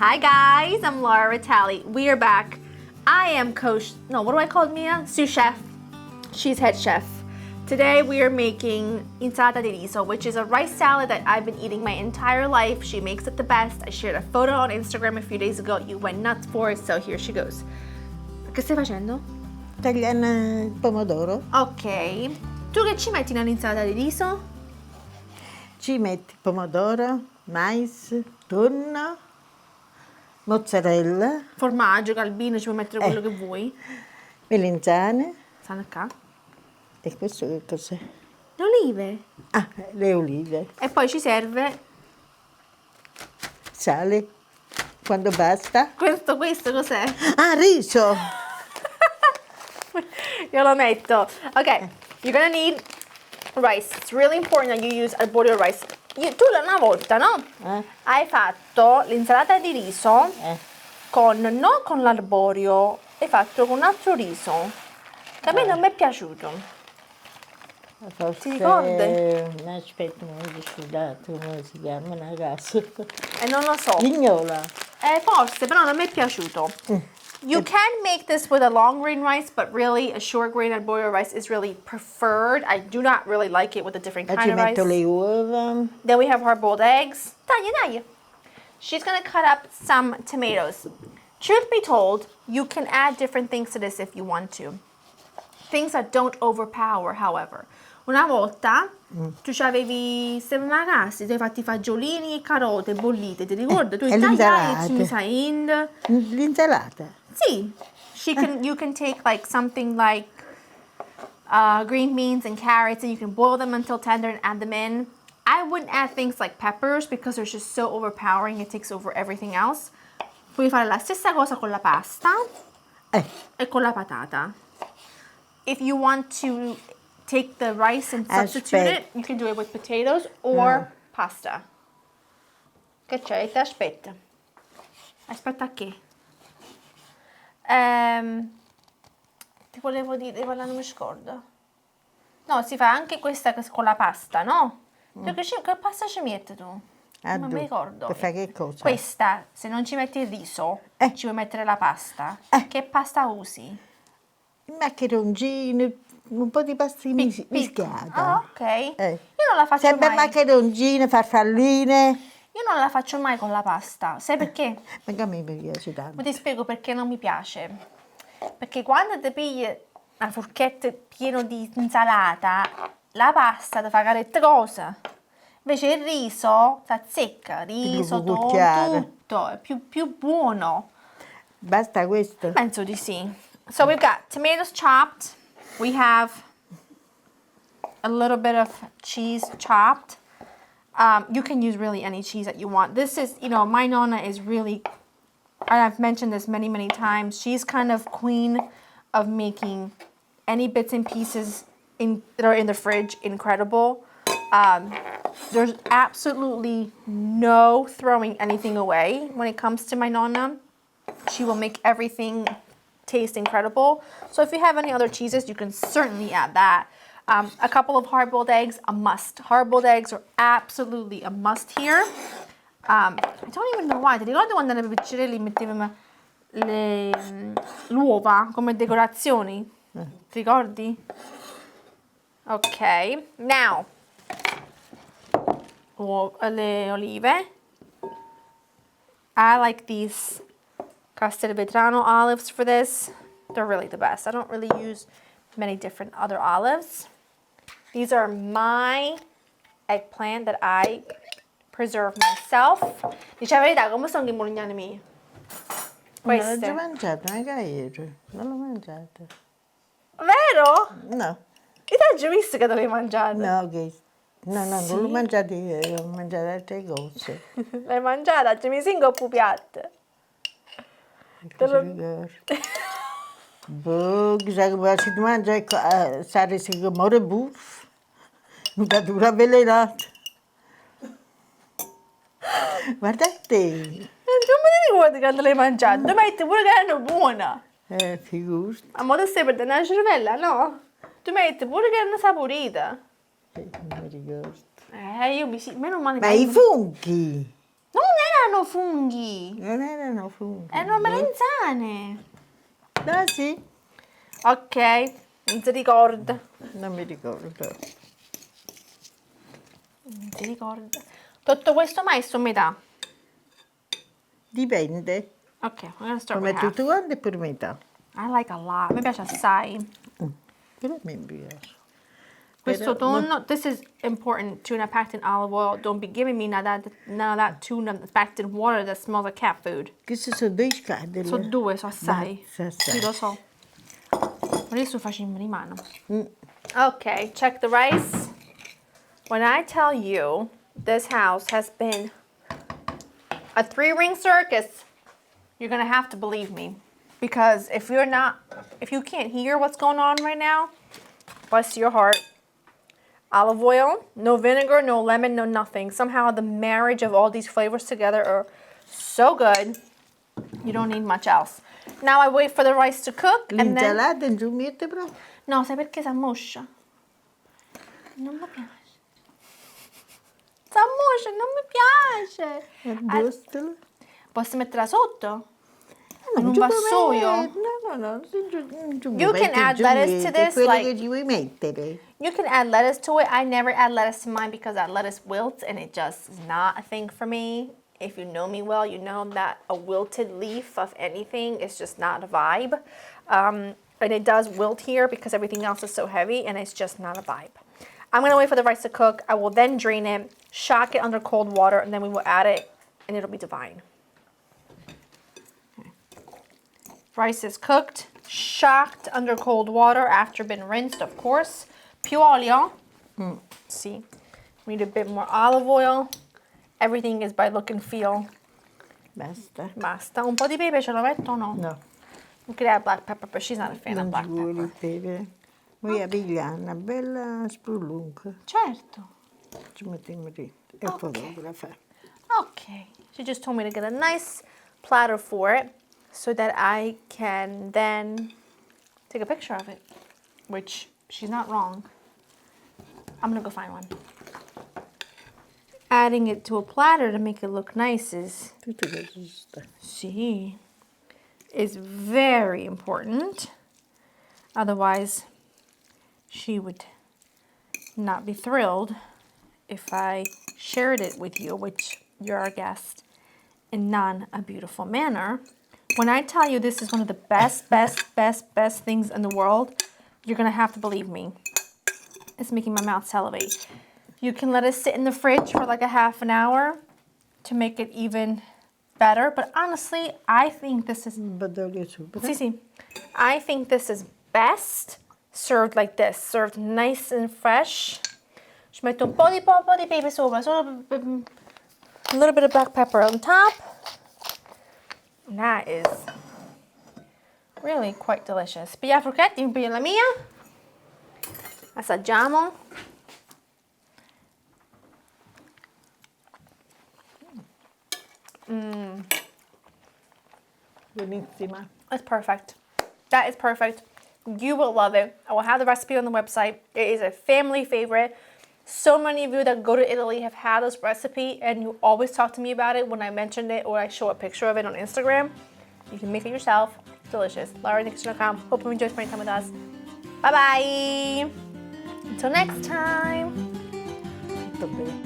Hi guys, I'm Laura Vitale. We are back. I am what do I call Mia? Sous chef. She's head chef. Today we are making insalata di riso, which is a rice salad that I've been eating my entire life. She makes it the best. I shared a photo on Instagram a few days ago. You went nuts for it, so here she goes. Che stai facendo? Tagliando il pomodoro. Ok. Tu che ci metti nell'insalata di riso? Ci metti pomodoro, mais, tonno, mozzarella, Formaggio, galbino, ci puoi mettere quello che vuoi. melanzane. Stanno qua. E questo che cos'è? Le olive. Ah, le olive. E poi ci serve Sale. Quando basta. questo cos'è? Ah, riso. Io lo metto. Ok, you're gonna need rice. It's really important that you use arborio rice. Tu una volta, no? Hai fatto l'insalata di riso non con l'arborio, hai fatto con un altro riso. Che a me non mi è piaciuto. Forse, Ti ricordi? aspetta, scusate, come si chiama una casa? E non lo so. Lignola. Forse, però non mi è piaciuto. You can make this with a long grain rice, but really a short grain arborio rice is really preferred. I do not really like it with a different kind Ci of metto rice. le uova. Then we have hard-boiled eggs. Taglia. She's gonna cut up some tomatoes. Truth be told, you can add different things to this if you want to. Things that don't overpower, however. Una volta tu avevi, se una casa, ti hai fatti fagiolini e carote bollite, ti ricordi? Tu e tagliai e ci l'insalata. metti in. L'insalata. Sì. You can take like something like green beans and carrots and you can boil them until tender and add them in. I wouldn't add things like peppers because they're just so overpowering, it takes over everything else. Puoi fare la stessa cosa con la pasta e con la patata. If you want to take the rice and substitute it, you can do it with potatoes or pasta. Che c'è? Ti aspetta. Aspetta che? Ti volevo dire, non mi scordo. No, si fa anche questa con la pasta, no? Perché che pasta ci metti tu? Non mi ricordo. Per fare che cosa? Questa, se non ci metti il riso, ci vuoi mettere la pasta. Che pasta usi? Maccheroncini, un po' di pasta mischiata. Ah, ok. Io non la faccio Sempre mai. maccheroncine, farfalline. Io non la faccio mai con la pasta. Sai perché? Perché a me mi piace tanto. Ma ti spiego perché non mi piace. Perché quando ti pigli una forchetta piena di insalata, la pasta ti fa carette cose. Invece il riso sta secca, riso, tutto, è più buono. Basta questo? Penso di sì. So we've got tomatoes chopped. We have a little bit of cheese chopped. You can use really any cheese that you want. This is, my Nonna is really, and I've mentioned this many, many times, she's kind of queen of making any bits and pieces that are in the fridge incredible. There's absolutely no throwing anything away when it comes to my Nonna. She will make everything taste incredible. So if you have any other cheeses, you can certainly add that. A couple of hard-boiled eggs, a must. Hard-boiled eggs are absolutely a must here. I don't even know why. Ti ricordi quando nei piccerelli mettevamo l'uova come decorazioni? Ti ricordi? Ok, now le olive. I like these Castelvetrano olives for this. They're really the best. I don't really use many different other olives. These are my eggplant that I preserve myself. Dice la verità, come sono i molignani miei? Non l'ho già mangiato, non l'ho mangiato. Vero? No. Io ti ho già visto che l'avevi mangiato. No, non l'ho mangiato io, ho mangiato altre cose. L'hai mangiata? Ci mi singo più piatte. Boh, chissà come si mangia, sarà che muore buff. Mica dura avvelenato. Guarda te. Non mi ricordi quando l'hai mangiata. Tu metti pure che erano buona. Figurati. Ma mo te stai perdendo la cervella, no? Tu metti pure che erano saporite. Non mi ricordo. Io meno male. Ma i funghi? Non erano funghi, Non erano funghi. erano melanzane. Ah sì? Ok, non si ricorda. Non mi ricordo. Non si ricorda. Tutto questo mais su metà. Dipende. Ok, we're gonna start Come with half. tutto quanto è per metà. I like a lot. Mi piace assai. Però a me piace. Questo Però, ma- tonno, this is important. Tuna packed in olive oil. Don't be giving me none of that tuna packed in water that smells like cat food. Queste sono due scatole. So due, so assai. Basta, Sì, lo so. Adesso facciamo di mano. Mm. Okay, check the rice. When I tell you this house has been a 3-ring circus, you're gonna have to believe me. Because if you can't hear what's going on right now, bless your heart. Olive oil, no vinegar, no lemon, no nothing. Somehow the marriage of all these flavors together are so good. You don't need much else. Now I wait for the rice to cook and then... L'insalata in giù mette proprio. No, sai perché si ammoscia? Non mi piace. Si ammoscia, non mi piace. Addostala. Posso metterla sotto? In Non un ci puoi vassoio? No, in giù You can add lettuce to this, quello like- che ci vuoi mettere. You can add lettuce to it. I never add lettuce to mine because that lettuce wilts and it just is not a thing for me. If you know me well, you know that a wilted leaf of anything is just not a vibe. And it does wilt here because everything else is so heavy and it's just not a vibe. I'm gonna wait for the rice to cook. I will then drain it, shock it under cold water, and then we will add it and it'll be divine. Okay. Rice is cooked, shocked under cold water after been rinsed, of course. Più olio. See, we need a bit more olive oil. Everything is by look and feel. Basta. Basta. Un po' di pepe ce lo metto o no? No, We could add black pepper, but she's not a fan non of black ci vuole pepper. il pepe. Vuoi pigliare una bella sprullunca. Certo. Ci mettiamo lì. E Ok. fotografa. Okay. She just told me to get a nice platter for it so that I can then take a picture of it, which she's not wrong. I'm gonna go find one. Adding it to a platter to make it look nice is, Tutto giusto. see, is very important. Otherwise, she would not be thrilled if I shared it with you, which you're our guest, in a beautiful manner. When I tell you this is one of the best things in the world, you're gonna have to believe me. It's making my mouth salivate. You can let it sit in the fridge for like a half an hour to make it even better. But honestly, I think this is, Un po' d'olio sopra. sì. I think this is best served like this, served nice and fresh. Ci metto un po' di pepe sopra, solo a little bit of black pepper on top. And that is really quite delicious. Piglia fruchetti, mi piglio la mia. Assaggiamo. Buonissima. It's perfect. That is perfect. You will love it. I will have the recipe on the website. It is a family favorite. So many of you that go to Italy have had this recipe and you always talk to me about it when I mentioned it or I show a picture of it on Instagram. You can make it yourself. It's delicious. LauraNixon.com. Hope you enjoyed spending time with us. Bye bye. Until next time. Tutto bene.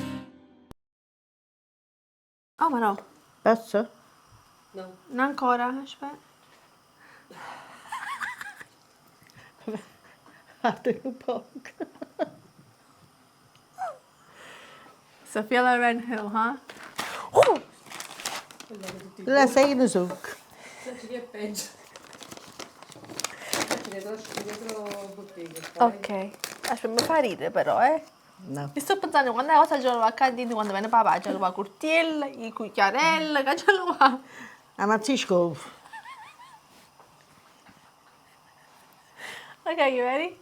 Oh, ma no. Posso? No. Non ancora. Aspetta. Fate un po'. Sophia Loren who, huh? La sai che ne succo. Senti che è peggio. Dietro bottega. Ok. Aspetta, mi fa ridere però, eh. No. Mi sto pensando quando è cosa ce lo va a candito, quando viene papà, ce lo va a curtiella, i cucchiarella, che ce lo va. Amazzisco. Okay, you ready?